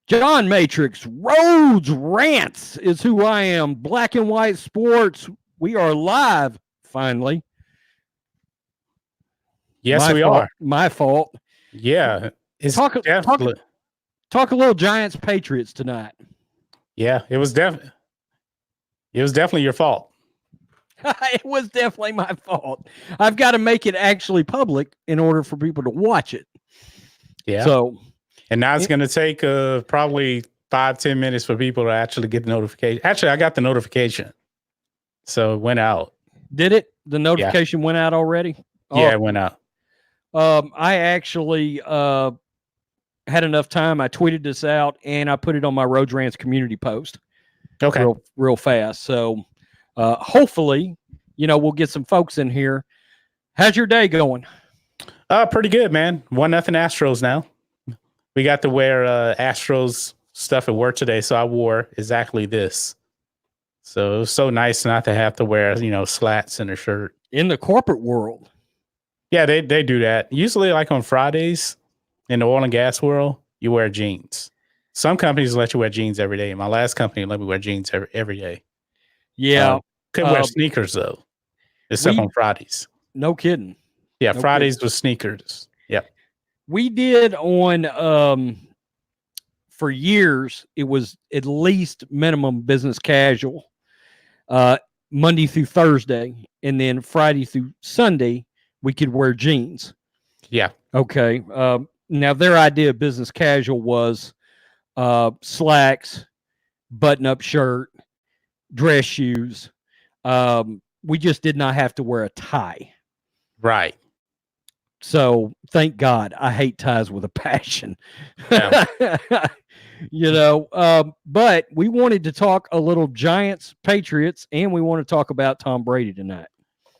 John Matrix Rhodes Rants is who I am. Black and White Sports. We are live finally. Yes, we are. My fault. Yeah. It's talk a little Giants Patriots tonight. Yeah, it was definitely your fault. It was definitely my fault. I've got to make it actually public in order for people to watch it. Yeah. So, and now it's going to take probably 5-10 minutes for people to actually get the notification. Actually, I got the notification, so it went out. Did it? The notification went out already? Yeah, it went out. I actually had enough time. I tweeted this out and I put it on my Road Rants community post. Okay. Real fast. So hopefully, we'll get some folks in here. How's your day going? Pretty good, man. 1-0 Astros now. We got to wear Astros stuff at work today, so I wore exactly this. So it was so nice not to have to wear, slats and a shirt. In the corporate world. Yeah, they do that. Usually, like on Fridays in the oil and gas world, you wear jeans. Some companies let you wear jeans every day. My last company let me wear jeans every day. Yeah. Couldn't wear sneakers, though, except on Fridays. No kidding. Yeah, no Fridays kidding. Was sneakers. Yeah. We did on, for years, it was at least minimum business casual, Monday through Thursday, and then Friday through Sunday, we could wear jeans. Yeah. Okay. Now, their idea of business casual was slacks, button-up shirt, dress shoes. We just did not have to wear a tie. Right. So, thank God. I hate ties with a passion. Yeah. But we wanted to talk a little Giants, Patriots, and we want to talk about Tom Brady tonight.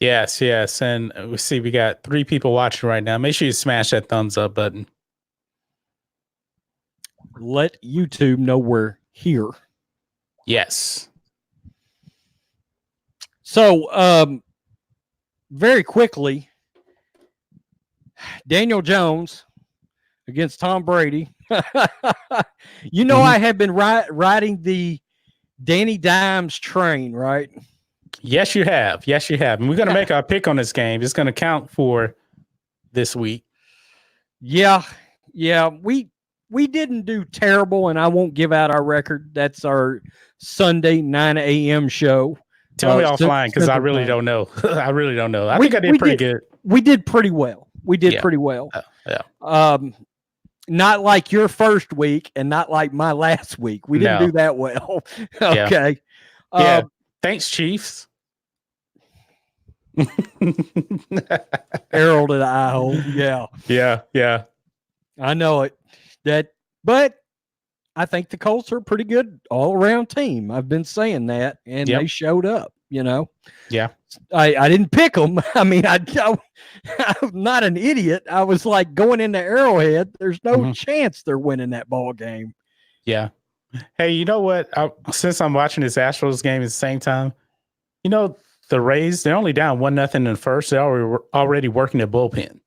Yes. And we got 3 people watching right now. Make sure you smash that thumbs up button. Let YouTube know we're here. Yes. So, very quickly, Daniel Jones against Tom Brady. I have been riding the Danny Dimes train, right? Yes, you have. And we're going to make our pick on this game. It's going to count for this week. Yeah. We didn't do terrible, and I won't give out our record. That's our Sunday 9 a.m. show. Tell me offline because I really don't know. I think I did pretty good. We did pretty well. Pretty well. Yeah. Not like your first week and not like my last week. We didn't do that well. Okay. Yeah. Thanks, Chiefs. Arrow to the eye hole. Yeah. Yeah. I know it. But I think the Colts are a pretty good all-around team. I've been saying that, and they showed up, Yeah. I didn't pick them. I mean, I'm not an idiot. I was like going into Arrowhead. There's no chance they're winning that ball game. Yeah. Hey, you know what? Since I'm watching this Astros game at the same time, the Rays, they're only down 1-0 in the first. They're already working the bullpen.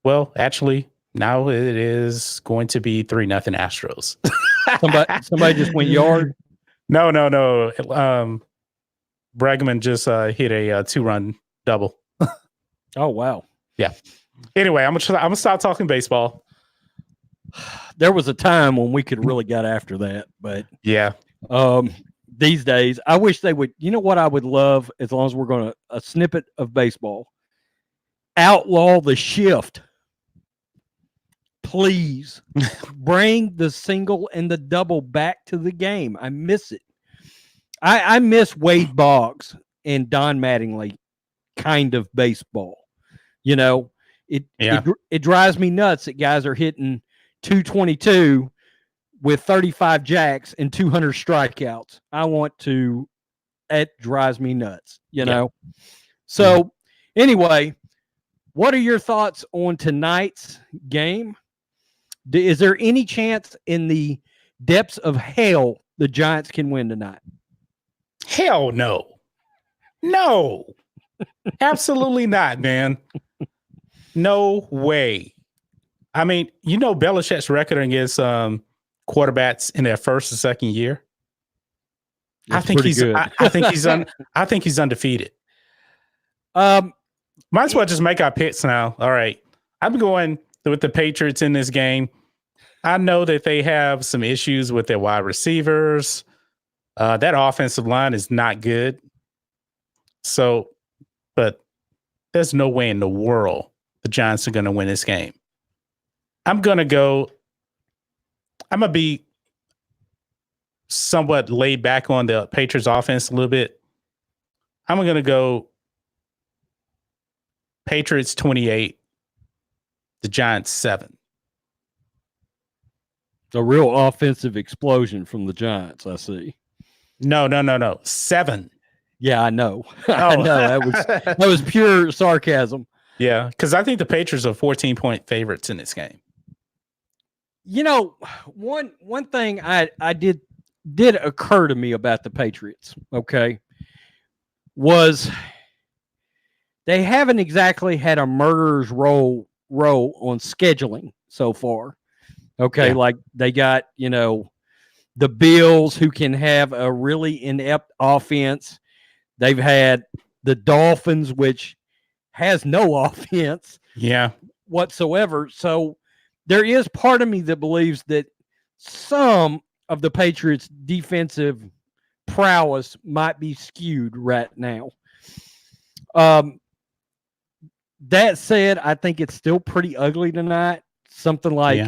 Well, actually, now it is going to be 3-0 Astros. Somebody just went yard? No. Bregman just hit a 2-run double. Oh, wow. Yeah. Anyway, I'm gonna stop talking baseball. There was a time when we could really get after that, but yeah. These days, I wish they would. You know what I would love, as long as we're going to a snippet of baseball, outlaw the shift. Please bring the single and the double back to the game. I miss it. I miss Wade Boggs and Don Mattingly kind of baseball. It drives me nuts that guys are hitting 222 with 35 jacks and 200 strikeouts. It drives me nuts, know? So anyway, what are your thoughts on tonight's game? Is there any chance in the depths of hell the Giants can win tonight? Hell no. No. Absolutely not, man. No way. I mean, Belichick's record against quarterbacks in their first and second year. That's pretty good. I think he's undefeated. Might as well just make our picks now. All right. I'm going with the Patriots in this game. I know that they have some issues with their wide receivers. That offensive line is not good. So, but there's no way in the world the Giants are going to win this game. I'm going to be somewhat laid back on the Patriots offense a little bit. I'm going to go Patriots 28, the Giants 7. A real offensive explosion from the Giants, I see. No. 7. Yeah, I know. I know. That was pure sarcasm. Yeah, because I think the Patriots are 14-point favorites in this game. One thing I did occur to me about the Patriots, okay, was they haven't exactly had a murderer's row on scheduling so far. Okay, like they got, the Bills, who can have a really inept offense. They've had the Dolphins, which has no offense whatsoever. So there is part of me that believes that some of the Patriots' defensive prowess might be skewed right now. That said, I think it's still pretty ugly tonight. Something like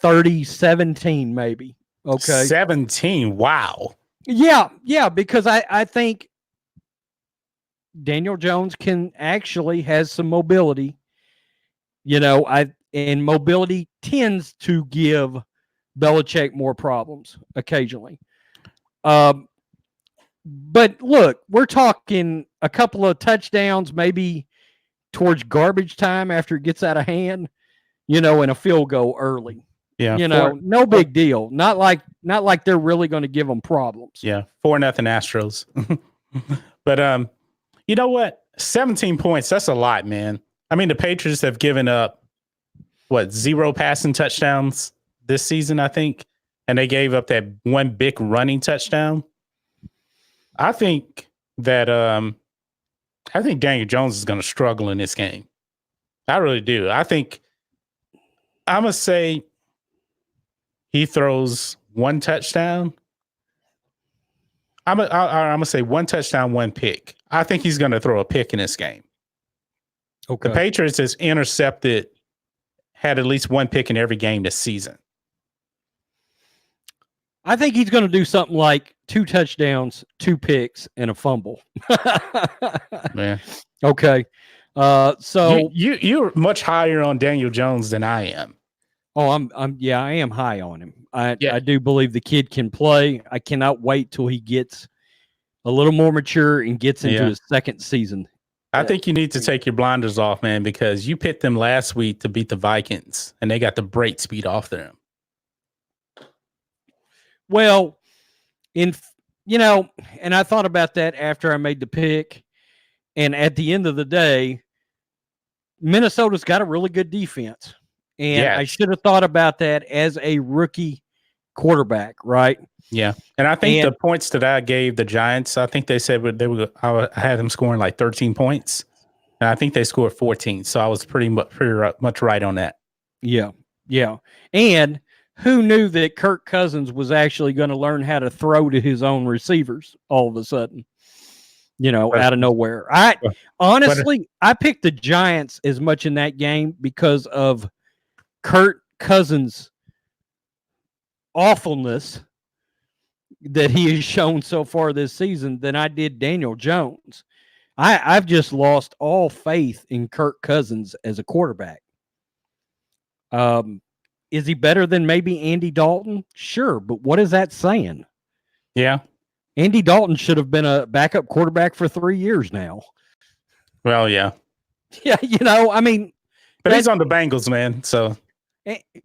30-17 maybe. Okay. 17. Wow. Yeah, because I think Daniel Jones has some mobility. And mobility tends to give Belichick more problems occasionally. But look, we're talking a couple of touchdowns, maybe towards garbage time after it gets out of hand, and a field goal early. Yeah. No big deal. Not like they're really going to give them problems. Yeah. 4-0 Astros. But you know what? 17 points, that's a lot, man. I mean, the Patriots have given up 0 passing touchdowns this season, I think, and they gave up that one big running touchdown. I think that Daniel Jones is going to struggle in this game. I really do. I think I'm going to say he throws 1 touchdown. I'm going to say 1 touchdown, 1 pick. I think he's going to throw a pick in this game. Okay. The Patriots had at least 1 pick in every game this season. I think he's going to do something like 2 touchdowns, 2 picks, and a fumble. Man. Okay. So you're much higher on Daniel Jones than I am. Oh, I am high on him. I do believe the kid can play. I cannot wait till he gets a little more mature and gets into his second season. I think you need to take your blinders off, man, because you picked them last week to beat the Vikings, and they got the brake speed off them. Well, and I thought about that after I made the pick, and at the end of the day, Minnesota's got a really good defense. And I should have thought about that as a rookie quarterback, right? Yeah. And I think the points that I gave the Giants, I think they said I had them scoring like 13 points. And I think they scored 14. So I was pretty much right on that. Yeah. Yeah. And who knew that Kirk Cousins was actually going to learn how to throw to his own receivers all of a sudden, out of nowhere. I picked the Giants as much in that game because of Kirk Cousins' awfulness that he has shown so far this season than I did Daniel Jones. I've just lost all faith in Kirk Cousins as a quarterback. Is he better than maybe Andy Dalton? Sure, but what is that saying? Yeah. Andy Dalton should have been a backup quarterback for 3 years now. Well, yeah. Yeah, But he's on the Bengals, man, so...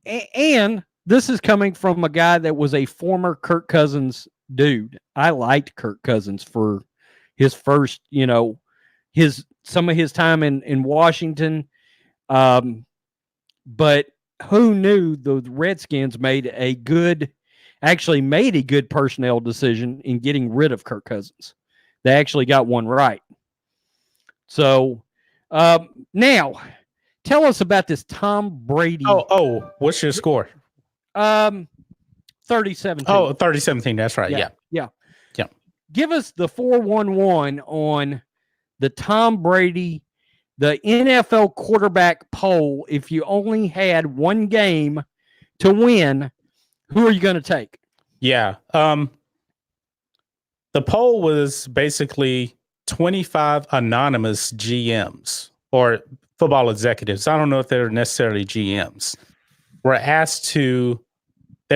And this is coming from a guy that was a former Kirk Cousins dude. I liked Kirk Cousins for his first, some of his time in Washington. But who knew the Redskins actually made a good personnel decision in getting rid of Kirk Cousins. They actually got one right. So now tell us about this Tom Brady. Oh, what's your score? 30-17. Oh, 30-17. That's right. Yeah. Give us the 411 on the Tom Brady, the NFL quarterback poll. If you only had one game to win, who are you going to take? Yeah. The poll was basically 25 anonymous GMs or football executives. I don't know if they're necessarily GMs. They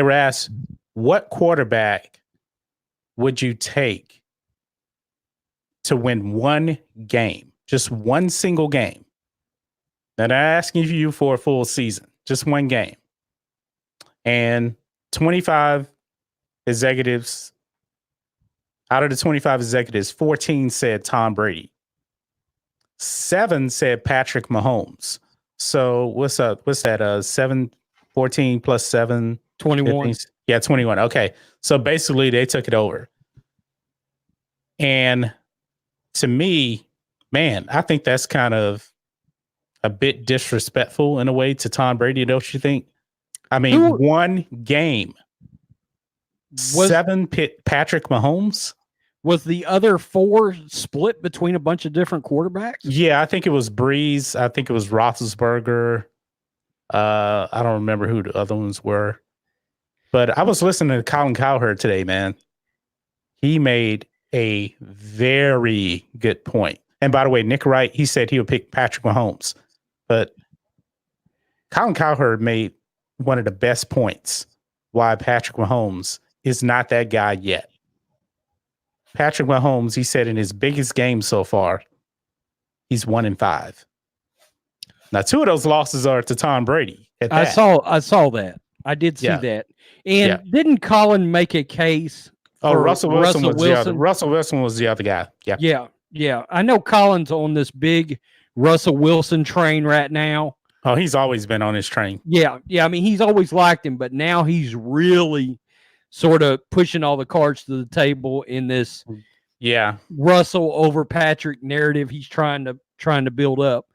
were asked, what quarterback would you take to win one game, just one single game? They're not asking you for a full season, just one game. And 25 executives, out of the 25 executives, 14 said Tom Brady. 7 said Patrick Mahomes. So what's up? What's that? 7, 14 plus 7, 21. 15, yeah, 21. Okay. So basically they took it over. And to me, man, I think that's kind of a bit disrespectful in a way to Tom Brady, don't you think? I mean, one game. 7 Patrick Mahomes. Was the other 4 split between a bunch of different quarterbacks? Yeah, I think it was Breeze. I think it was Roethlisberger. I don't remember who the other ones were. But I was listening to Colin Cowherd today, man. He made a very good point. And by the way, Nick Wright, he said he would pick Patrick Mahomes. But Colin Cowherd made one of the best points why Patrick Mahomes is not that guy yet. Patrick Mahomes, he said in his biggest game so far, he's 1-5. Now, 2 of those losses are to Tom Brady. I saw that. I did see that. And didn't Colin make a case? Russell Wilson was the other. Russell Wilson was the other guy. Yeah. I know Colin's on this big Russell Wilson train right now. Oh, he's always been on his train. Yeah. I mean, he's always liked him, but now he's really sort of pushing all the cards to the table in this Russell over Patrick narrative he's trying to build up.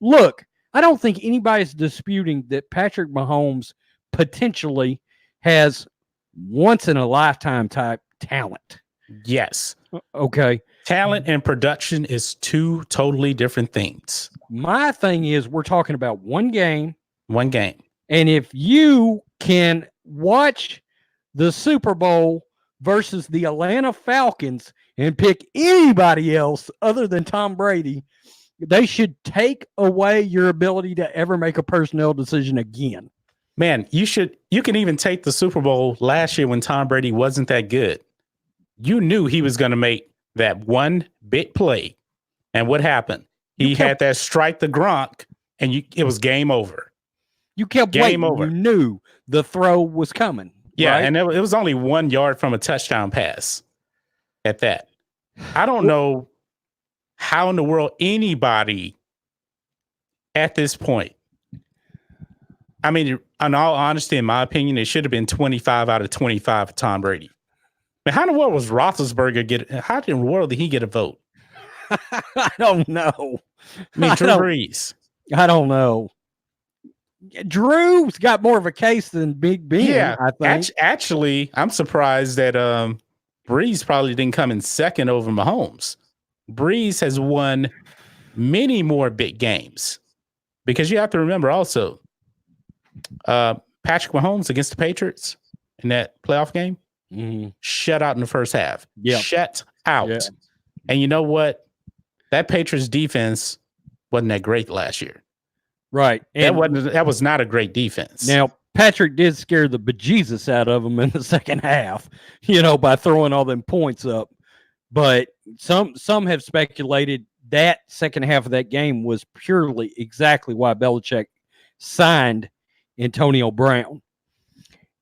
Look, I don't think anybody's disputing that Patrick Mahomes potentially has once in a lifetime type talent. Yes. Okay. Talent and production is 2 totally different things. My thing is we're talking about one game. One game. And if you can watch the Super Bowl versus the Atlanta Falcons and pick anybody else other than Tom Brady, they should take away your ability to ever make a personnel decision again. Man, you can even take the Super Bowl last year when Tom Brady wasn't that good. You knew he was going to make that one big play. And what happened? He had that strike the Gronk, and it was game over. You kept waiting. You knew the throw was coming. Yeah, right? And it was only 1 yard from a touchdown pass at that. I don't know how in the world anybody at this point, I mean, in all honesty, in my opinion, it should have been 25 out of 25 for Tom Brady. But how in the world was Roethlisberger how in the world did he get a vote? I don't know. I mean, Drew Brees. I don't know. Drew's got more of a case than Big Ben. Yeah, I think. Actually, I'm surprised that Brees probably didn't come in second over Mahomes. Brees has won many more big games because you have to remember also, Patrick Mahomes against the Patriots in that playoff game, shut out in the first half. Yeah, shut out. Yeah. And you know what? That Patriots defense wasn't that great last year. Right. And that was not a great defense. Now, Patrick did scare the bejesus out of them in the second half, by throwing all them points up. But some have speculated that second half of that game was purely exactly why Belichick signed Antonio Brown.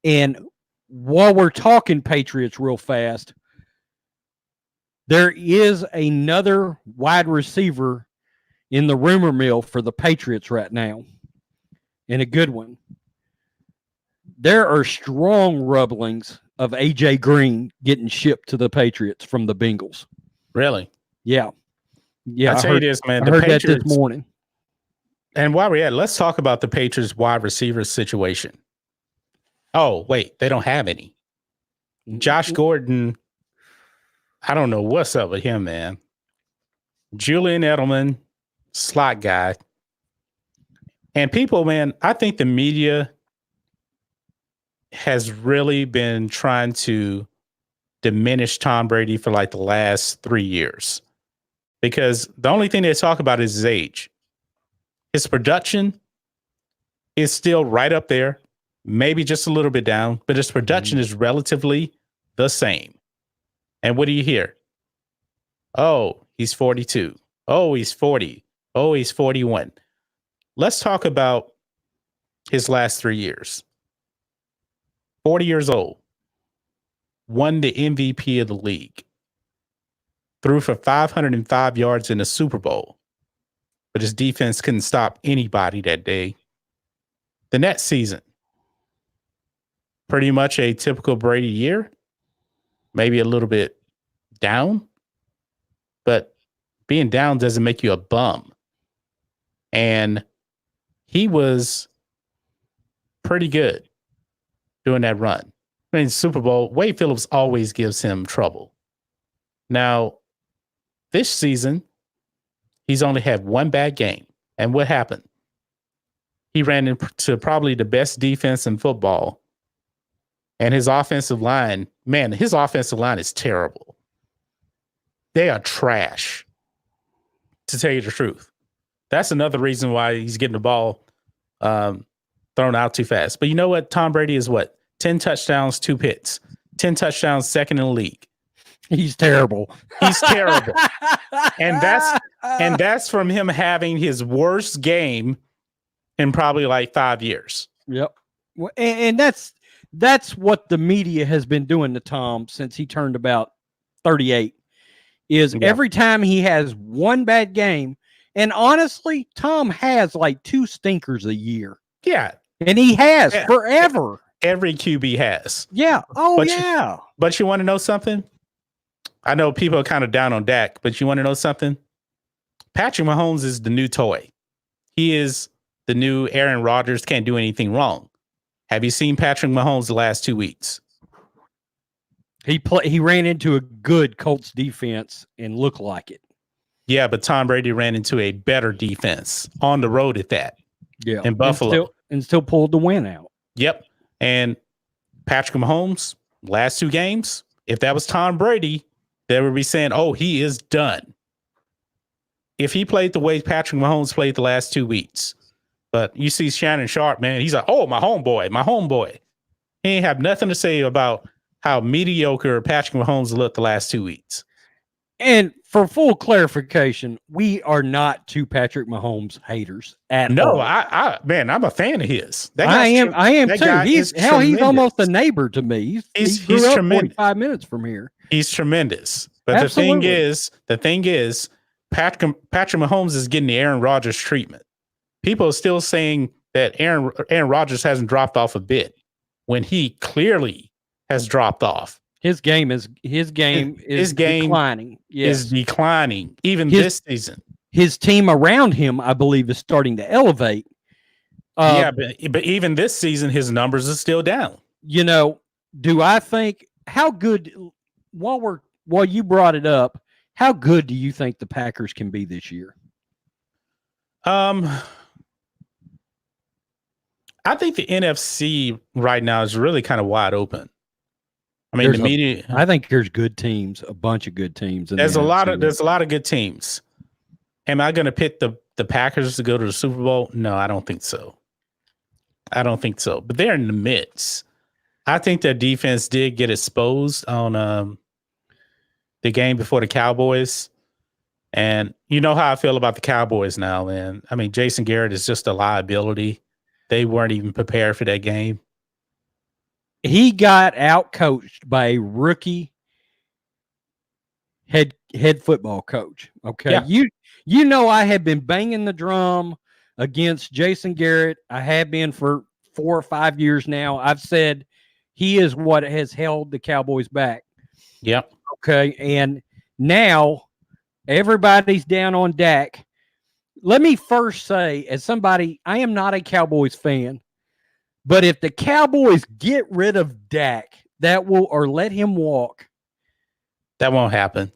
And while we're talking Patriots real fast, there is another wide receiver in the rumor mill for the Patriots right now, and a good one. there are strong rumblings of AJ Green getting shipped to the Patriots from the Bengals. Really? Yeah. Yeah. I tell you this, man. I The heard that Patriots, this morning. and while we're at it, let's talk about the Patriots wide receiver situation. Oh, wait, they don't have any. Josh Gordon, I don't know what's up with him, man. Julian Edelman, slot guy. And people, man, I think the media has really been trying to diminish Tom Brady for like the last 3 years. Because the only thing they talk about is his age. His production is still right up there, maybe just a little bit down, but his production is relatively the same. And what do you hear? Oh, he's 42. Oh, he's 40. Oh, he's 41. Let's talk about his last 3 years. 40 years old, won the MVP of the league, threw for 505 yards in the Super Bowl, but his defense couldn't stop anybody that day. The next season, pretty much a typical Brady year, maybe a little bit down, but being down doesn't make you a bum. And he was pretty good doing that run. I mean, Super Bowl, Wade Phillips always gives him trouble. Now, this season, he's only had one bad game. And what happened? He ran into probably the best defense in football. And his offensive line, man, his offensive line is terrible. They are trash, to tell you the truth. That's another reason why he's getting the ball thrown out too fast. But you know what? Tom Brady is what? 10 touchdowns, 2 picks. 10 touchdowns, second in the league. He's terrible. He's terrible. And that's from him having his worst game in probably like 5 years. Yep. And that's what the media has been doing to Tom since he turned about 38. Is every time he has one bad game, and honestly, Tom has like 2 stinkers a year. Yeah. And he has forever. Every QB has. Yeah. Oh, yeah. But you want to know something? I know people are kind of down on Dak, but you want to know something? Patrick Mahomes is the new toy. He is the new Aaron Rodgers, can't do anything wrong. Have you seen Patrick Mahomes the last 2 weeks? He ran into a good Colts defense and looked like it. Yeah, but Tom Brady ran into a better defense on the road at that. Yeah. In Buffalo. And still pulled the win out. Yep. And Patrick Mahomes, last 2 games, if that was Tom Brady, they would be saying, oh, he is done. If he played the way Patrick Mahomes played the last 2 weeks. But you see Shannon Sharp, man, he's like, oh, my homeboy. He ain't have nothing to say about how mediocre Patrick Mahomes looked the last 2 weeks. And for full clarification, we are not 2 Patrick Mahomes haters at all. I'm a fan of his. I am too. He's almost a neighbor to me. He grew up 45 minutes from here. He's tremendous. But Absolutely. the thing is, Patrick Mahomes is getting the Aaron Rodgers treatment. People are still saying that Aaron Rodgers hasn't dropped off a bit when he clearly has dropped off. His game is declining. Yes. Is declining even this season. His team around him, I believe, is starting to elevate. But even this season, his numbers are still down. You know, do I think how good? While you brought it up, how good do you think the Packers can be this year? I think the NFC right now is really kind of wide open. I mean, the media. I think there's good teams, a bunch of good teams. There's a lot of good teams. Am I going to pick the Packers to go to the Super Bowl? No, I don't think so. But they're in the midst. I think their defense did get exposed on the game before the Cowboys. And you know how I feel about the Cowboys now, man. I mean, Jason Garrett is just a liability. They weren't even prepared for that game. He got out-coached by a rookie head football coach. Okay. Yeah. You know I have been banging the drum against Jason Garrett. I have been for 4 or 5 years now, I've said he is what has held the Cowboys back. Yep. Okay. And now everybody's down on Dak. Let me first say, as somebody, I am not a Cowboys fan, but if the Cowboys get rid of Dak, that will, or let him walk. That won't happen.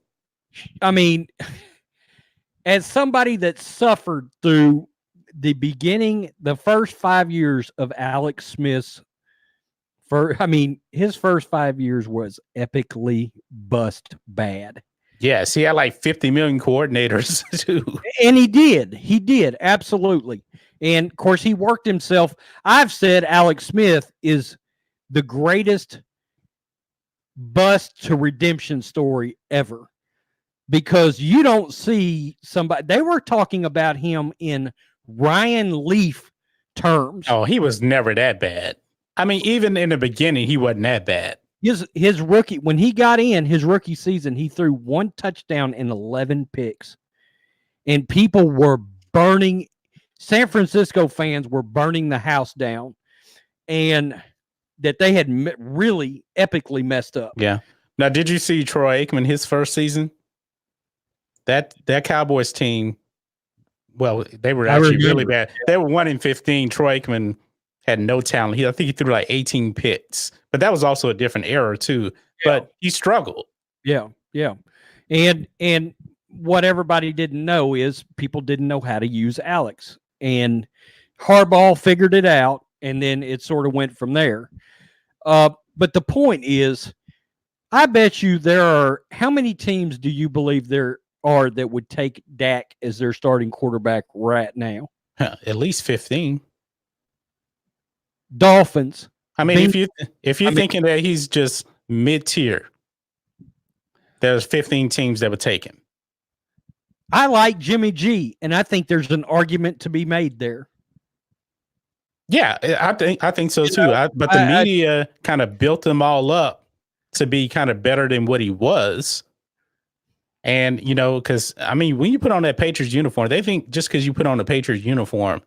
I mean, as somebody that suffered through the beginning, the first 5 years of Alex Smith's, his first 5 years was epically bust bad. Yes, he had like 50 million coordinators too. And he did, absolutely. And of course, he worked himself. I've said Alex Smith is the greatest bust to redemption story ever, because you don't see somebody. They were talking about him in Ryan Leaf terms. Oh, he was never that bad. I mean, even in the beginning, he wasn't that bad. His rookie, when he got in his rookie season, he threw 1 touchdown and 11 picks. And people were burning, San Francisco fans were burning the house down, and that they had really epically messed up. Yeah. Now, did you see Troy Aikman his first season? That Cowboys team, well, they were actually really bad. They were 1-15. Troy Aikman had no talent. I think he threw like 18 picks, but that was also a different era too. Yeah. But he struggled. Yeah, yeah. And what everybody didn't know is people didn't know how to use Alex, and Harbaugh figured it out, and then it sort of went from there. But the point is, I bet you there are, how many teams do you believe there are that would take Dak as their starting quarterback right now? At least 15. Dolphins. I mean, if you're thinking that he's just mid-tier, there's 15 teams that would take him. I like Jimmy G, and I think there's an argument to be made there. Yeah, I think so too. But the media kind of built them all up to be kind of better than what he was. And, because, I mean, when you put on that Patriots uniform, they think just because you put on the Patriots uniform,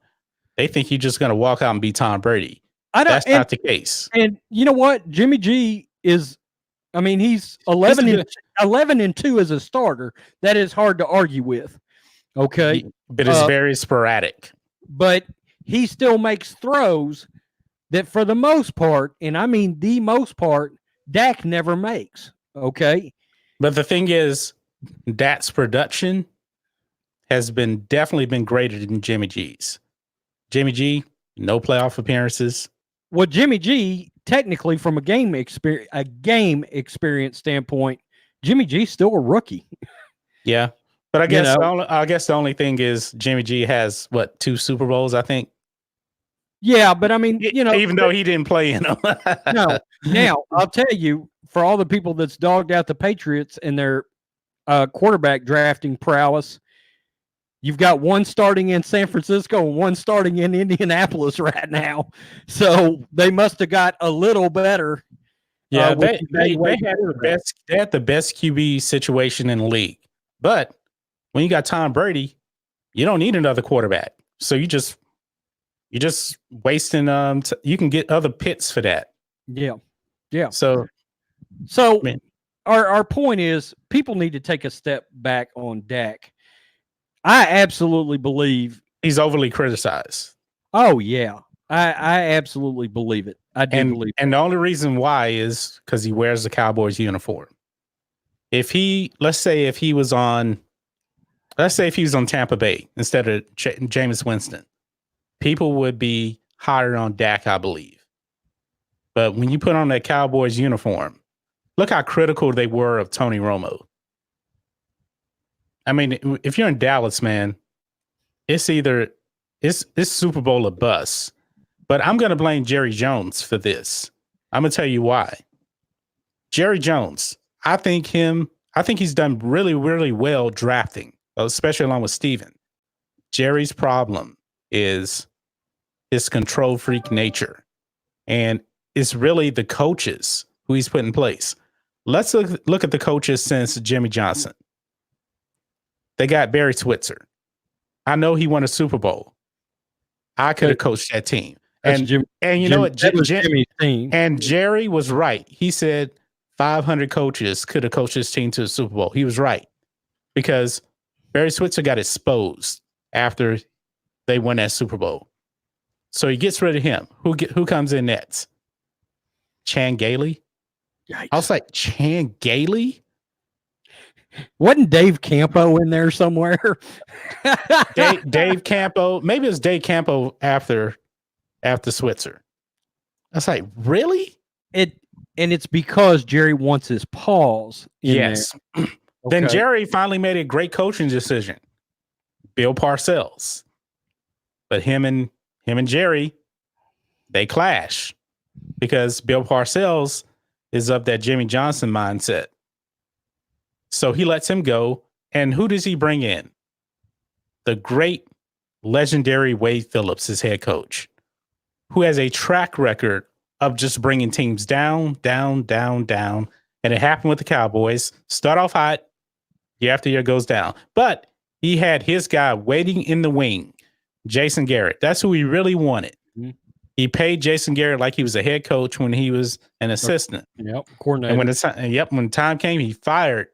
they think you're just going to walk out and be Tom Brady. That's not the case. And you know what? Jimmy G is, he's 11-2 as a starter. That is hard to argue with. Okay. But it's very sporadic. But he still makes throws that, for the most part, and I mean the most part, Dak never makes. Okay. But the thing is, Dak's production has definitely been greater than Jimmy G's. Jimmy G, no playoff appearances. Well, Jimmy G, technically, from a game experience standpoint, Jimmy G's still a rookie. Yeah, but I guess the only thing is Jimmy G has 2 Super Bowls, I think. Yeah, but I mean, even though he didn't play in them. No. Now, I'll tell you, for all the people that's dogged out the Patriots and their quarterback drafting prowess, you've got one starting in San Francisco and one starting in Indianapolis right now. So they must have got a little better. Yeah, they had the best QB situation in the league. But when you got Tom Brady, you don't need another quarterback. So you're just wasting. You can get other pits for that. Yeah, yeah. So our point is, people need to take a step back on Dak. I absolutely believe he's overly criticized. Oh yeah, I absolutely believe it. I do believe it. And the only reason why is because he wears the Cowboys uniform. Let's say if he was on Tampa Bay instead of Jameis Winston, people would be higher on Dak, I believe. But when you put on that Cowboys uniform, look how critical they were of Tony Romo. I mean, if you're in Dallas, man, it's Super Bowl or bust. But I'm going to blame Jerry Jones for this. I'm going to tell you why. Jerry Jones, I think he's done really, really well drafting, especially along with Steven. Jerry's problem is his control freak nature. And it's really the coaches who he's put in place. Let's look at the coaches since Jimmy Johnson. They got Barry Switzer. I know he won a Super Bowl. I could have coached that team. That's And Jim. and you know what? That was Jimmy's team. And Jerry was right. He said 500 coaches could have coached his team to the Super Bowl. He was right because Barry Switzer got exposed after they won that Super Bowl. So he gets rid of him. Who comes in next? Chan Gailey. Yikes. I was like, Chan Gailey? Wasn't Dave Campo in there somewhere? Dave Campo. Maybe it was Dave Campo after Switzer. I was like, really? And it's because Jerry wants his paws in yes. there. Then Okay. Jerry finally made a great coaching decision. Bill Parcells. But him and Jerry, they clash because Bill Parcells is of that Jimmy Johnson mindset. So he lets him go. And who does he bring in? The great legendary Wade Phillips as head coach, who has a track record of just bringing teams down, down, down, down. And it happened with the Cowboys. Start off hot, year after year goes down. But he had his guy waiting in the wing, Jason Garrett. That's who he really wanted. Mm-hmm. He paid Jason Garrett like he was a head coach when he was an assistant. Yep, coordinator. And when the time came, he fired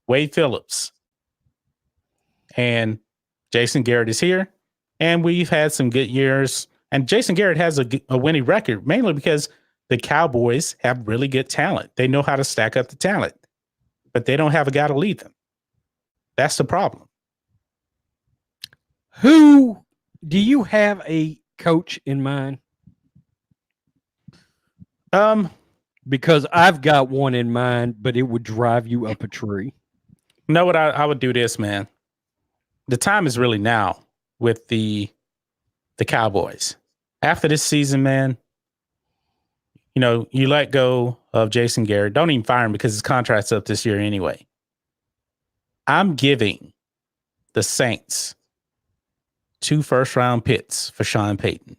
Wade Phillips. And Jason Garrett is here. And we've had some good years. And Jason Garrett has a winning record, mainly because the Cowboys have really good talent. They know how to stack up the talent, but they don't have a guy to lead them. That's the problem. Who do you have a coach in mind? Because I've got one in mind, but it would drive you up a tree. You know what? I would do this, man. The time is really now with the Cowboys. After this season, man, you know, you let go of Jason Garrett. Don't even fire him because his contract's up this year anyway. I'm giving the Saints 2 first-round picks for Sean Payton.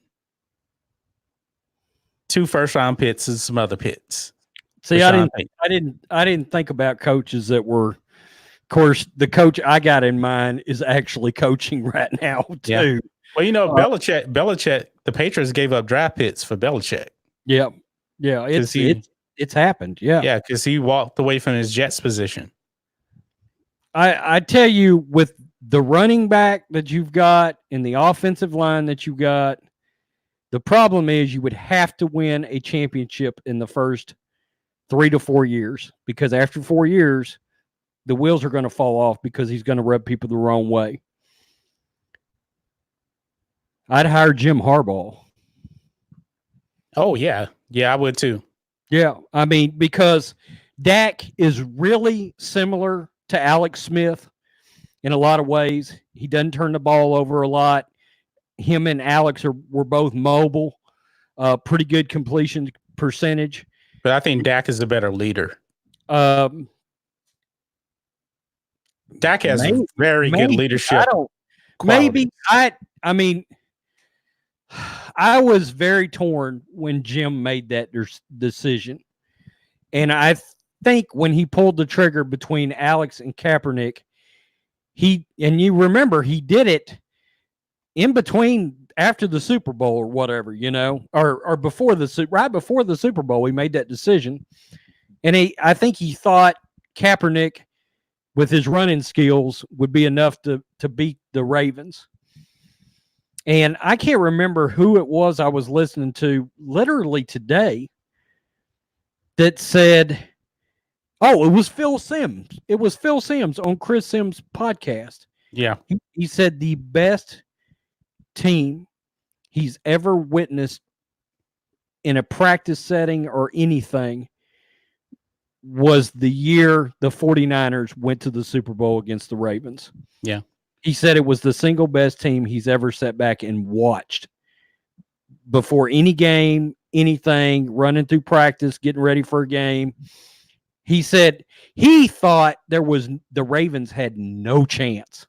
2 first-round picks and some other picks. See, I didn't think about coaches that were. Of course, the coach I got in mind is actually coaching right now too. Yeah. Well, you know, Belichick, the Patriots gave up draft picks for Belichick. Yeah, it's happened. Yeah, yeah, because he walked away from his Jets position. I tell you, with the running back that you've got and the offensive line that you got, the problem is you would have to win a championship in the first 3 to 4 years, because after 4 years, the wheels are going to fall off because he's going to rub people the wrong way. I'd hire Jim Harbaugh. Oh, yeah. Yeah, I would too. Yeah. I mean, because Dak is really similar to Alex Smith in a lot of ways. He doesn't turn the ball over a lot. Him and Alex were both mobile, pretty good completion percentage. But I think Dak is a better leader. Dak has very good leadership. I mean, I was very torn when Jim made that decision. And I think when he pulled the trigger between Alex and Kaepernick, and you remember he did it in between after the Super Bowl or whatever, you know, or right before the Super Bowl, he made that decision. And I think he thought Kaepernick, with his running skills, would be enough to beat the Ravens. And I can't remember who it was I was listening to literally today that said, oh, it was Phil Simms. It was Phil Simms on Chris Simms' podcast. Yeah. He said the best team he's ever witnessed in a practice setting or anything was the year the 49ers went to the Super Bowl against the Ravens. Yeah. He said it was the single best team he's ever sat back and watched before any game, anything, running through practice, getting ready for a game. He said he thought the Ravens had no chance.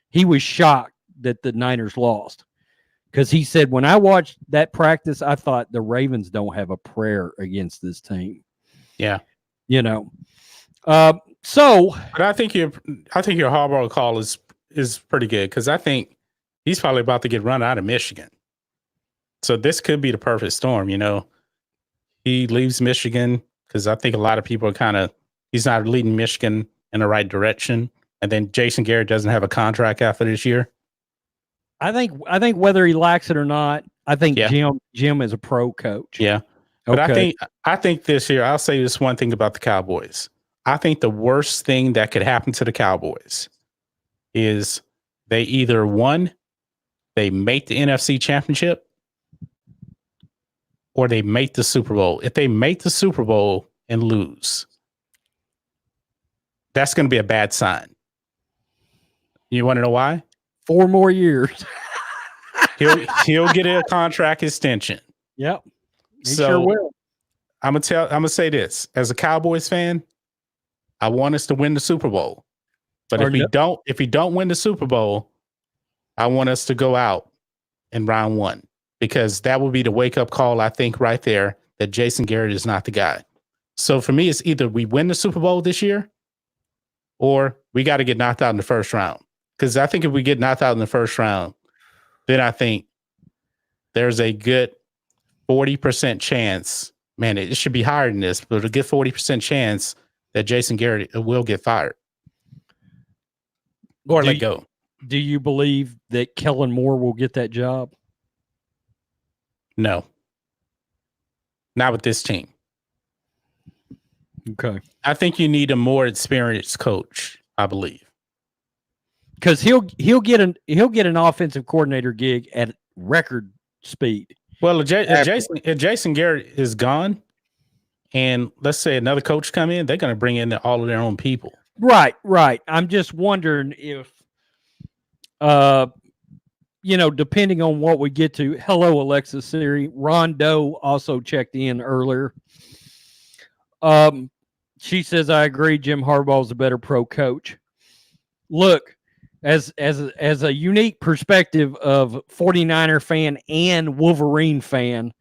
He was shocked that the Niners lost, because he said, when I watched that practice, I thought the Ravens don't have a prayer against this team. Yeah. You know, but I think your Harbaugh call is pretty good, because I think he's probably about to get run out of Michigan. So this could be the perfect storm. He leaves Michigan because I think a lot of people are he's not leading Michigan in the right direction. And then Jason Garrett doesn't have a contract after this year. I think whether he likes it or not, I think Jim is a pro coach. Yeah. But I think this year, I'll say this one thing about the Cowboys. I think the worst thing that could happen to the Cowboys is they either they make the NFC Championship, or they make the Super Bowl. If they make the Super Bowl and lose, that's going to be a bad sign. You want to know why? 4 more years. he'll get a contract extension. Yep. He so sure will. I'm gonna say this. As a Cowboys fan, I want us to win the Super Bowl. But if we don't win the Super Bowl, I want us to go out in round 1, because that will be the wake-up call, I think, right there, that Jason Garrett is not the guy. So for me, it's either we win the Super Bowl this year, or we got to get knocked out in the first round. Because I think if we get knocked out in the first round, then I think there's a good 40% chance, man, it should be higher than this, but a good 40% chance that Jason Garrett will get fired or let go. Do you believe that Kellen Moore will get that job? No. Not with this team. Okay. I think you need a more experienced coach, I believe. Because he'll get an offensive coordinator gig at record speed. Well, if Jason Garrett is gone, and let's say another coach come in, they're going to bring in all of their own people. Right. I'm just wondering if, depending on what we get to. Hello, Alexa Siri. Rondo also checked in earlier. She says, I agree. Jim Harbaugh is a better pro coach. Look, as a unique perspective of 49er fan and Wolverine fan,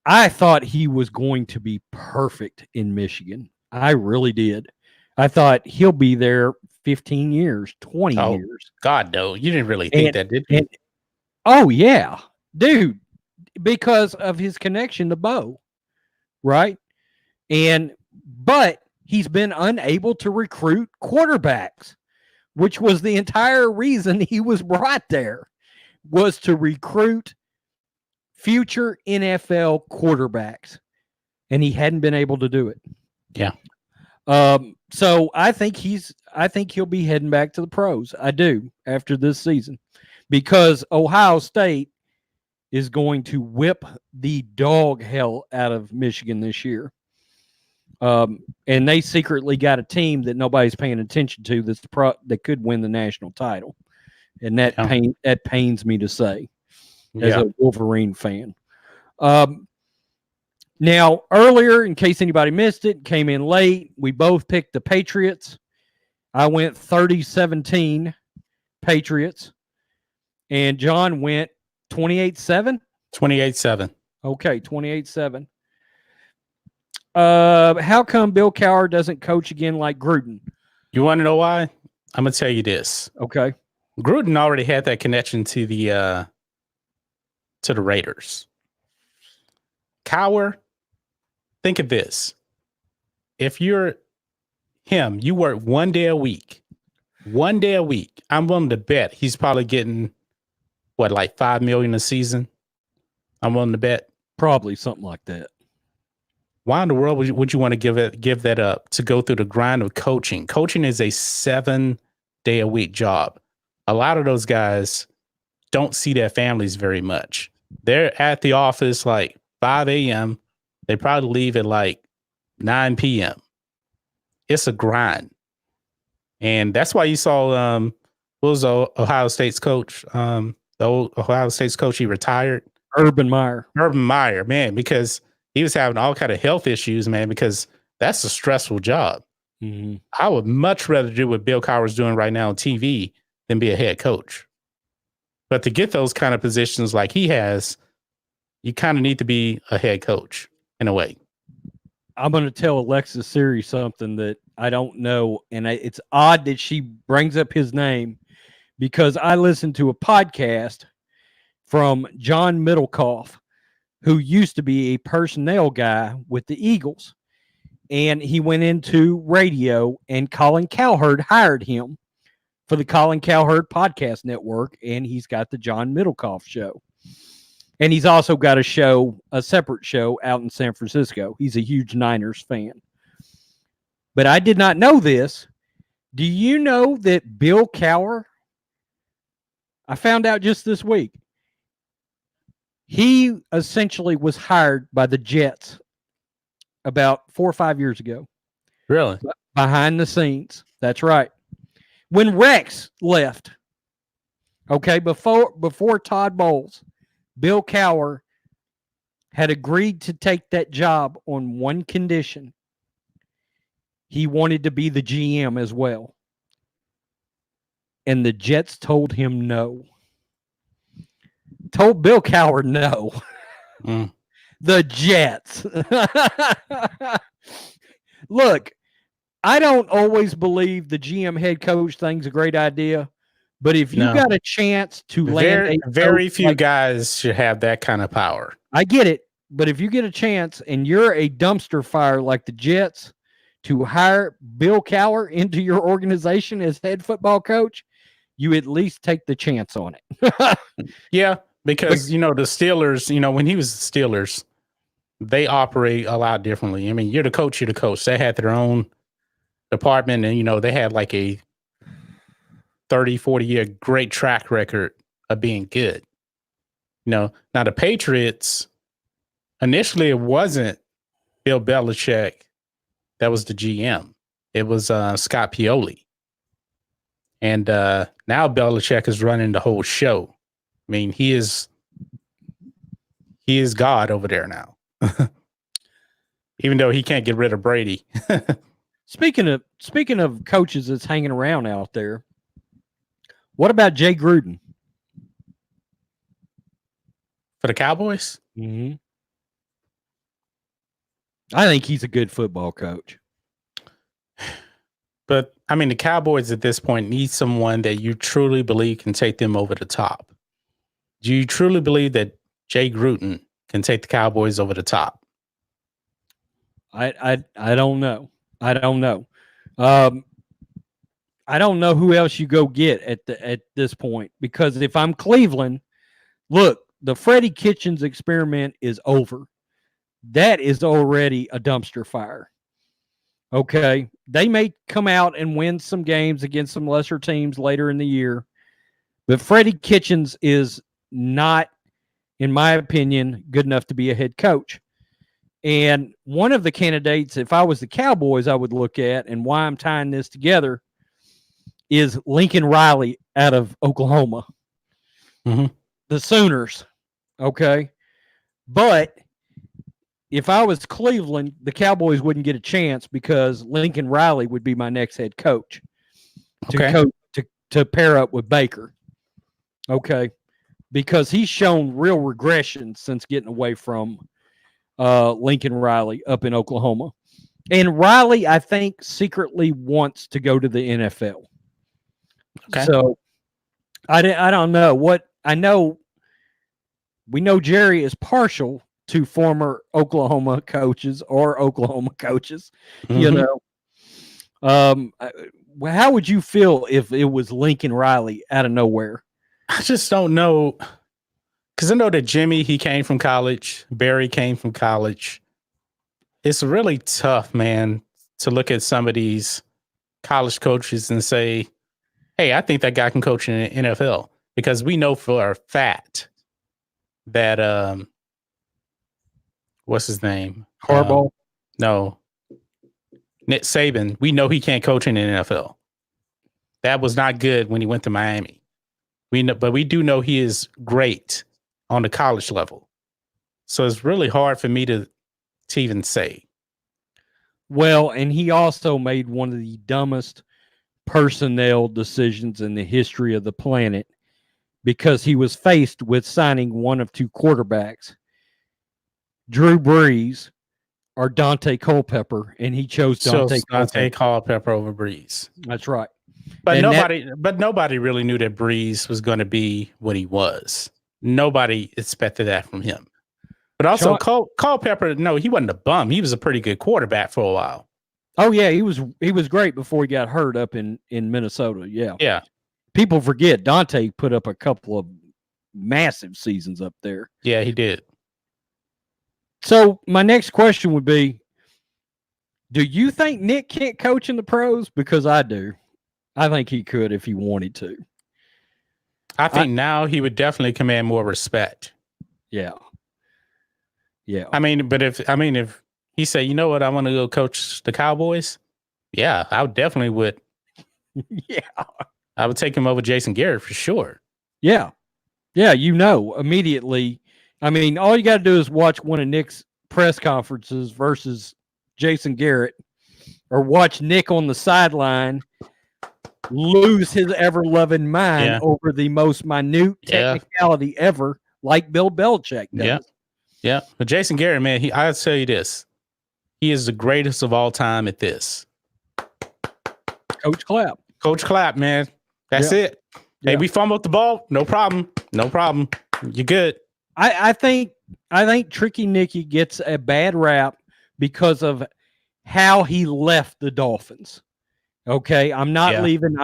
I thought he was going to be perfect in Michigan. I really did. I thought he'll be there 15 years, 20 years. God, no. You didn't really think that, did you? Oh, yeah. Dude, because of his connection to Bo, right? But he's been unable to recruit quarterbacks, which was the entire reason he was brought there, was to recruit future NFL quarterbacks, and he hadn't been able to do it. Yeah. So I think he'll be heading back to the pros. I do, after this season, because Ohio State is going to whip the dog hell out of Michigan this year. And they secretly got a team that nobody's paying attention to that could win the national title. And that pains me to say as a Wolverine fan. Now, earlier, in case anybody missed it, came in late, we both picked the Patriots. I went 30-17 Patriots. And John went 28-7? 28-7. Okay, 28-7. How come Bill Cowher doesn't coach again like Gruden? You want to know why? I'm going to tell you this. Okay. Gruden already had that connection to the Raiders. Cowher, think of this. If you're him, you work 1 day a week. 1 day a week. I'm willing to bet he's probably getting like $5 million a season. I'm willing to bet. Probably something like that. Why in the world would you want to give that up to go through the grind of coaching? Coaching is a 7-day-a-week job. A lot of those guys don't see their families very much. They're at the office like 5 a.m. They probably leave at like 9 p.m. It's a grind. And that's why you saw what was the Ohio State's coach? The old Ohio State's coach, he retired. Urban Meyer, man, because he was having all kind of health issues, man, because that's a stressful job. Mm-hmm. I would much rather do what Bill Cowher's doing right now on TV than be a head coach. But to get those kind of positions like he has, you kind of need to be a head coach in a way. I'm going to tell Alexa Siri something that I don't know, and it's odd that she brings up his name, because I listened to a podcast from John Middlecoff, who used to be a personnel guy with the Eagles. And he went into radio, and Colin Cowherd hired him for the Colin Cowherd Podcast Network, and he's got the John Middlecoff Show. And he's also got a separate show out in San Francisco. He's a huge Niners fan. But I did not know this. Do you know that Bill Cowher, I found out just this week, he essentially was hired by the Jets about 4 or 5 years ago. Really? Behind the scenes. That's right. When Rex left, okay, before Todd Bowles, Bill Cowher had agreed to take that job on one condition. He wanted to be the GM as well. And the Jets told him no. Told Bill Cowher no. The Jets. Look, I don't always believe the GM head coach thing's a great idea, but if you got a chance to land very few guys should have that kind of power. I get it, but if you get a chance and you're a dumpster fire like the Jets to hire Bill Cowher into your organization as head football coach, you at least take the chance on it. Yeah, because, the Steelers, when he was the Steelers, they operate a lot differently. I mean, you're the coach. They had their own department, and, they had like a 30, 40-year great track record of being good. Now the Patriots, initially it wasn't Bill Belichick that was the GM. It was Scott Pioli. And now Belichick is running the whole show. I mean, he is God over there now. Even though he can't get rid of Brady. Speaking of coaches that's hanging around out there, what about Jay Gruden for the Cowboys? Mm-hmm. I think he's a good football coach. But I mean, the Cowboys at this point need someone that you truly believe can take them over the top. Do you truly believe that Jay Gruden can take the Cowboys over the top? I don't know. I don't know. I don't know who else you go get at this point, because if I'm Cleveland, look, the Freddie Kitchens experiment is over. That is already a dumpster fire. Okay, they may come out and win some games against some lesser teams later in the year, but Freddie Kitchens is not, in my opinion, good enough to be a head coach. And one of the candidates, if I was the Cowboys, I would look at, and why I'm tying this together, is Lincoln Riley out of Oklahoma. Mm-hmm. The Sooners. Okay. But if I was Cleveland, the Cowboys wouldn't get a chance because Lincoln Riley would be my next head coach to pair up with Baker. Okay. Because he's shown real regression since getting away from Lincoln Riley up in Oklahoma. And Riley, I think, secretly wants to go to the NFL. Okay. So I don't know. What I know, we know Jerry is partial to former Oklahoma coaches or Oklahoma coaches, mm-hmm. How would you feel if it was Lincoln Riley out of nowhere? I just don't know. Because I know that Jimmy, he came from college. Barry came from college. It's really tough, man, to look at some of these college coaches and say, hey, I think that guy can coach in the NFL. Because we know for a fact that, what's his name? Harbaugh? No. Nick Saban, we know he can't coach in the NFL. That was not good when he went to Miami. But we do know he is great on the college level. So it's really hard for me to even say. Well, and he also made one of the dumbest personnel decisions in the history of the planet because he was faced with signing one of two quarterbacks, Drew Brees or Dante Culpepper, and he chose Dante Culpepper over Brees. That's right. But nobody really knew that Brees was going to be what he was. Nobody expected that from him. But also, Culpepper, no, he wasn't a bum. He was a pretty good quarterback for a while. Oh yeah, he was great before he got hurt up in Minnesota. Yeah. Yeah. People forget Dante put up a couple of massive seasons up there. Yeah, he did. So my next question would be, do you think Nick can't coach in the pros? Because I do. I think he could if he wanted to. I think now he would definitely command more respect. Yeah. Yeah. I mean, if he said, you know what, I want to go coach the Cowboys. Yeah, I definitely would. Yeah. I would take him over Jason Garrett for sure. Yeah. Yeah. Immediately. I mean, all you got to do is watch one of Nick's press conferences versus Jason Garrett, or watch Nick on the sideline lose his ever-loving mind over the most minute technicality ever, like Bill Belichick does. Yeah. Yeah. But Jason Garrett, man, I'll tell you this. He is the greatest of all time at this. Coach Clapp. Coach Clapp, man. That's it. Hey, we fumbled the ball. No problem. No problem. You're good. I think Tricky Nicky gets a bad rap because of how he left the Dolphins. Okay, I'm not leaving.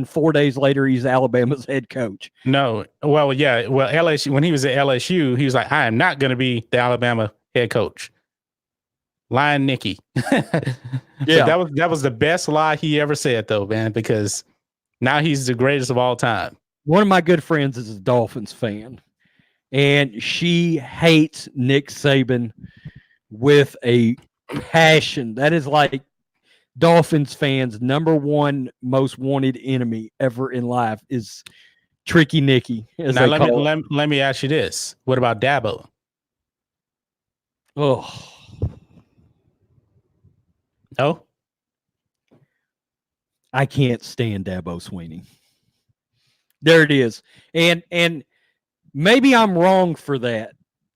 4 days later, he's Alabama's head coach. No. Well, yeah. Well, LSU, when he was at LSU, he was like, I am not going to be the Alabama head coach. Lying Nicky. Yeah. That was the best lie he ever said, though, man, because now he's the greatest of all time. One of my good friends is a Dolphins fan, and she hates Nick Saban with a passion. That is like Dolphins fans' number one most wanted enemy ever in life is Tricky Nicky. Now let me ask you this: what about Dabo? Oh, no, I can't stand Dabo Swinney. There it is, and maybe I'm wrong for that.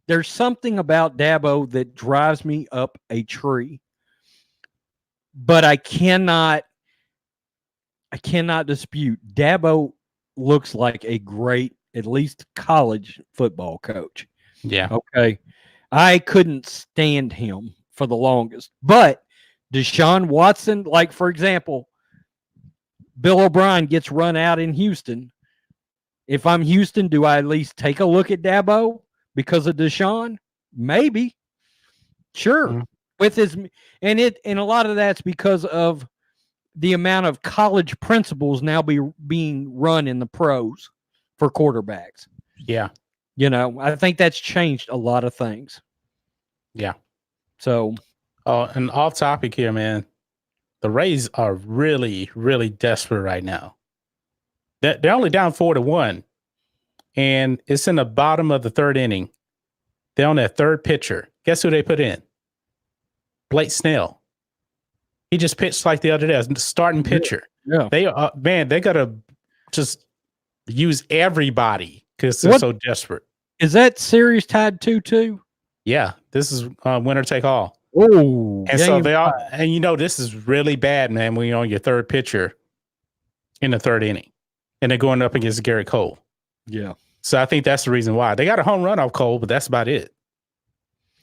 There's something about Dabo that drives me up a tree. But I cannot dispute Dabo looks like a great, at least college football coach. Yeah. Okay. I couldn't stand him for the longest. But Deshaun Watson, like for example, Bill O'Brien gets run out in Houston. If I'm Houston, do I at least take a look at Dabo because of Deshaun? Maybe. Sure. Mm-hmm. With his and a lot of that's because of the amount of college principles now being run in the pros for quarterbacks. Yeah. I think that's changed a lot of things. Yeah. So and off topic here, man. The Rays are really, really desperate right now. They're only down 4-1. And it's in the bottom of the third inning. They're on their third pitcher. Guess who they put in? Blake Snell. He just pitched like the other day, starting pitcher. Yeah. They are, man, they got to just use everybody because they're so desperate. Is that series tied 2-2? Yeah. This is winner take all. Oh. And so they are, and this is really bad, man, when you're on your third pitcher in the third inning and they're going up against Garrett Cole. Yeah. So I think that's the reason why. They got a home run off Cole, but that's about it.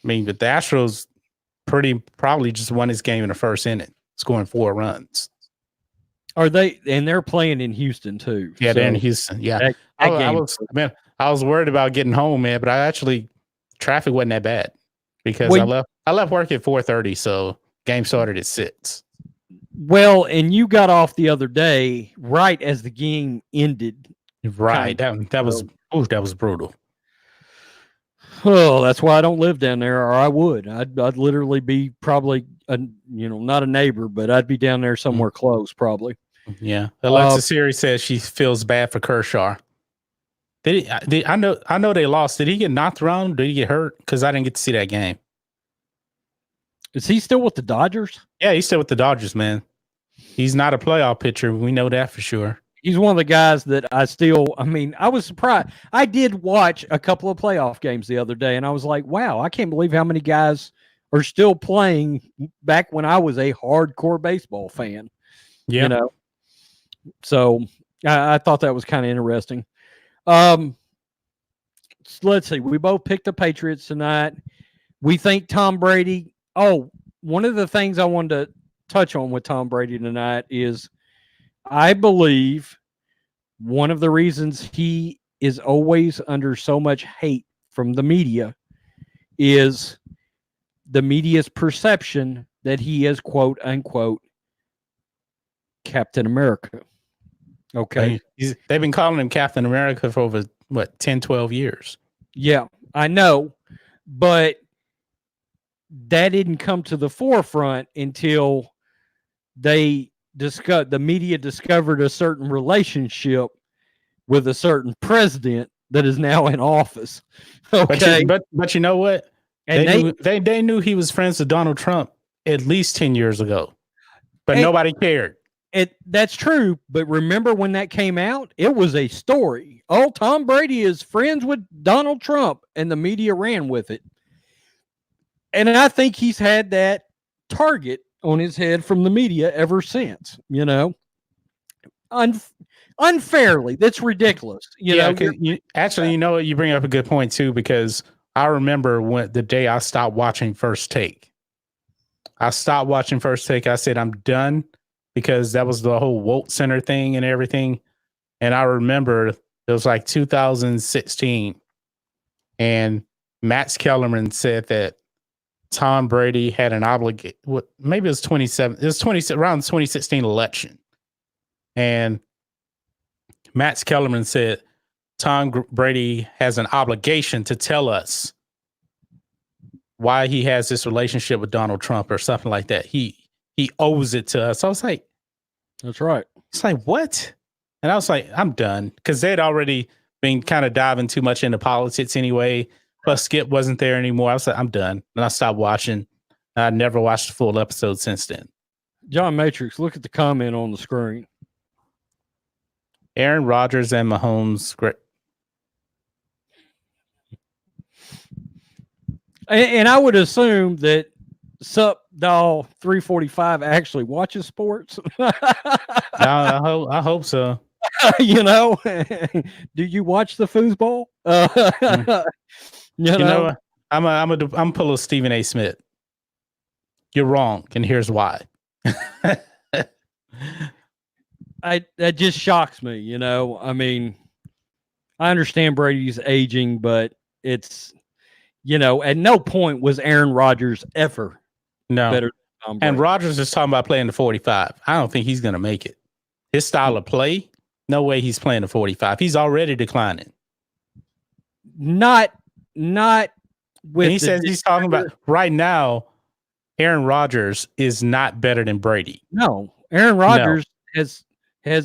I mean, but the Astros probably just won this game in the first inning, scoring 4 runs. Are they? And they're playing in Houston too. Yeah, they're in Houston. Yeah, I was worried about getting home, man, but traffic wasn't that bad because I left work at 4:30, so game started at 6. Well, and you got off the other day right as the game ended. Right, that was brutal. Oh, that's why I don't live down there, or I would. I'd literally be probably not a neighbor, but I'd be down there somewhere close, probably. Yeah. Alexa Siri says she feels bad for Kershaw. I know they lost. Did he get knocked around? Did he get hurt? Because I didn't get to see that game. Is he still with the Dodgers? Yeah, he's still with the Dodgers, man. He's not a playoff pitcher. We know that for sure. He's one of the guys that I was surprised. I did watch a couple of playoff games the other day, and I was like, wow, I can't believe how many guys are still playing back when I was a hardcore baseball fan. Yeah. So I thought that was kind of interesting. let's see. We both picked the Patriots tonight. We think Tom Brady. Oh, one of the things I wanted to touch on with Tom Brady tonight is I believe one of the reasons he is always under so much hate from the media is the media's perception that he is, quote unquote, Captain America. Okay. They've been calling him Captain America for over, 10, 12 years. Yeah, I know. But that didn't come to the forefront until the media discovered a certain relationship with a certain president that is now in office. Okay. But you know what? And they knew he was friends with Donald Trump at least 10 years ago. But nobody cared. That's true, but remember when that came out? It was a story. Oh, Tom Brady is friends with Donald Trump, and the media ran with it. And I think he's had that target on his head from the media ever since, unfairly. That's ridiculous. You know, you bring up a good point too, because I remember when the day I stopped watching First Take. I stopped watching First Take. I said, I'm done, because that was the whole Woke Center thing and everything. And I remember it was like 2016, and Matt Kellerman said that Tom Brady had an obligation. Maybe it was 27. It was around the 2016 election, and Matt Kellerman said Tom Brady has an obligation to tell us why he has this relationship with Donald Trump or something like that. He owes it to us. I was like, that's right. It's like, what? And I was like, I'm done, because they'd already been kind of diving too much into politics anyway. Plus, Skip wasn't there anymore. I was like, I'm done. And I stopped watching. I never watched a full episode since then. John Matrix, look at the comment on the screen. Aaron Rodgers and Mahomes. Great. And I would assume that Sup Doll 345 actually watches sports. I hope so. Do you watch the foosball? You know, I'm pull a Stephen A. Smith. You're wrong, and here's why. That just shocks me. I mean, I understand Brady's aging, but it's, at no point was Aaron Rodgers ever better than Tom Brady. And Rodgers is talking about playing the 45. I don't think he's going to make it. His style of play, no way he's playing the 45. He's already declining. Not with. And he says he's talking about right now. Aaron Rodgers is not better than Brady. No, Aaron Rodgers has.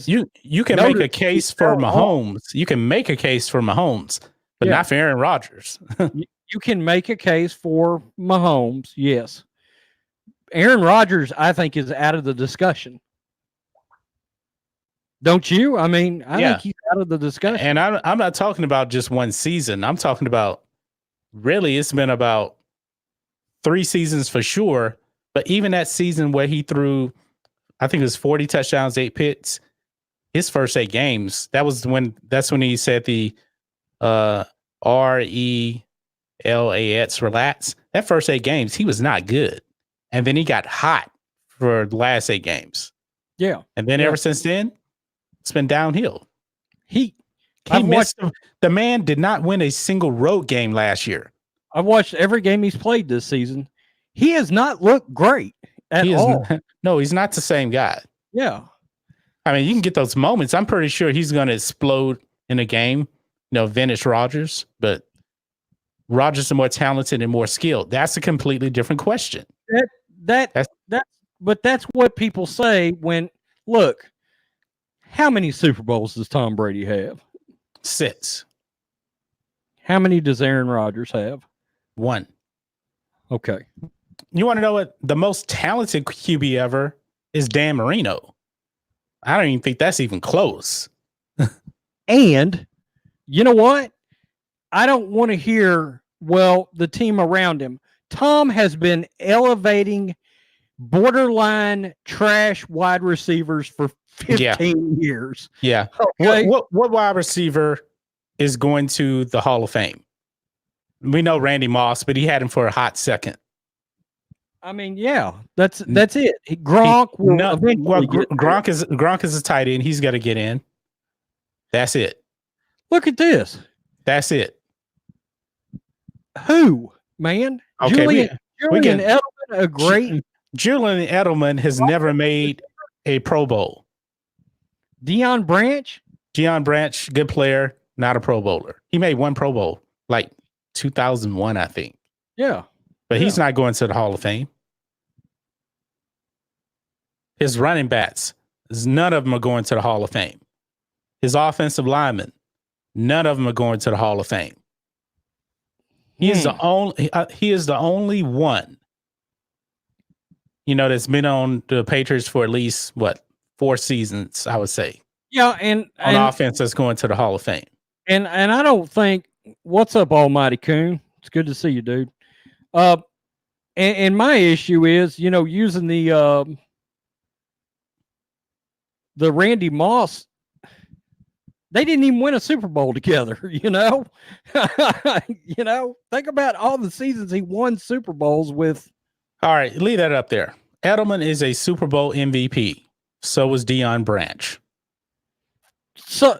You can make a case for Mahomes. You can make a case for Mahomes, but not for Aaron Rodgers. You can make a case for Mahomes, yes. Aaron Rodgers, I think, is out of the discussion. Don't you? I mean, I think he's out of the discussion. And I'm not talking about just one season. I'm talking about, really, it's been about 3 seasons for sure. But even that season where he threw, I think it was 40 touchdowns, 8 picks, his first 8 games, that's when he said the RELAX, relax. That first 8 games, he was not good. And then he got hot for the last 8 games. Yeah. And then ever since then, it's been downhill. The man did not win a single road game last year. I've watched every game he's played this season. He has not looked great at all. No, he's not the same guy. Yeah. I mean, you can get those moments. I'm pretty sure he's going to explode in a game, vintage Rodgers, but Rodgers is more talented and more skilled. That's a completely different question. But that's what people say when, look, how many Super Bowls does Tom Brady have? 6. How many does Aaron Rodgers have? 1. Okay. You want to know what the most talented QB ever is? Dan Marino. I don't even think that's even close. And you know what? I don't want to hear, the team around him. Tom has been elevating borderline trash wide receivers for 15 years. Yeah. Okay. What wide receiver is going to the Hall of Fame? We know Randy Moss, but he had him for a hot second. I mean, yeah, that's it. Gronk will eventually get there. Gronk is a tight end. He's got to get in. That's it. Look at this. That's it. Who, man? Okay, Julian Edelman, a great. Julian Edelman has never made a Pro Bowl. Deion Branch, good player, not a Pro Bowler. He made one Pro Bowl, like 2001, I think. Yeah. But he's not going to the Hall of Fame. His running backs, none of them are going to the Hall of Fame. His offensive linemen, none of them are going to the Hall of Fame. He is the only one, that's been on the Patriots for at least 4 seasons, I would say. Yeah, and offense that's going to the Hall of Fame. And I don't think. What's up, Almighty Coon? It's good to see you, dude. And my issue is, using the Randy Moss. They didn't even win a Super Bowl together, Think about all the seasons he won Super Bowls with. All right, leave that up there. Edelman is a Super Bowl MVP. So was Deion Branch. So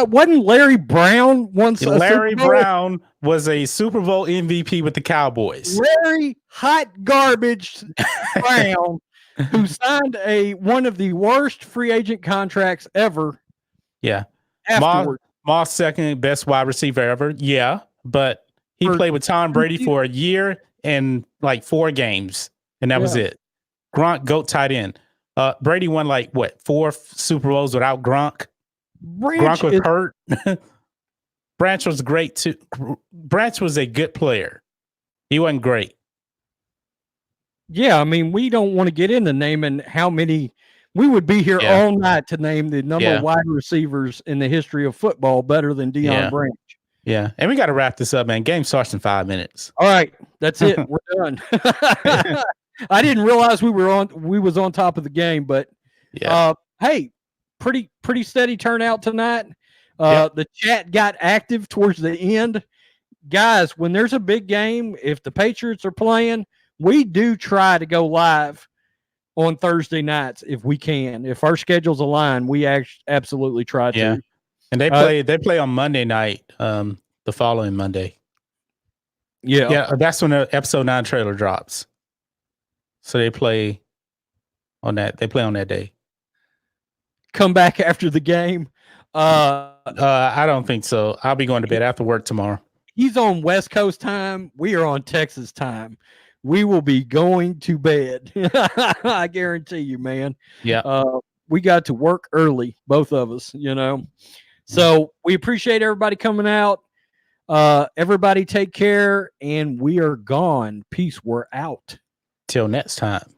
wasn't Larry Brown once? Larry Brown was a Super Bowl MVP with the Cowboys. Larry Hot Garbage Brown, who signed one of the worst free agent contracts ever. Yeah. Afterwards. Moss second best wide receiver ever. Yeah. But he played with Tom Brady for a year and 4 games. And that was it. Gronk, GOAT tight end. Brady won 4 Super Bowls without Gronk. Gronk was hurt. Branch was great too. Branch was a good player. He wasn't great. Yeah, I mean, we don't want to get into naming how many. We would be here all night to name the number of wide receivers in the history of football better than Deion Branch. Yeah, and we got to wrap this up, man. Game starts in 5 minutes. All right, that's it. We're done. I didn't realize we was on top of the game, but hey, pretty steady turnout tonight. The chat got active towards the end. Guys, when there's a big game, if the Patriots are playing, we do try to go live on Thursday nights if we can. If our schedules align, we absolutely try to. Yeah. And they play on Monday night, the following Monday. Yeah. Yeah, that's when the episode 9 trailer drops. So they play on that. They play on that day. Come back after the game. I don't think so. I'll be going to bed after work tomorrow. He's on West Coast time. We are on Texas time. We will be going to bed. I guarantee you, man. Yeah. We got to work early, both of us, So we appreciate everybody coming out. Everybody take care, and we are gone. Peace. We're out. Till next time.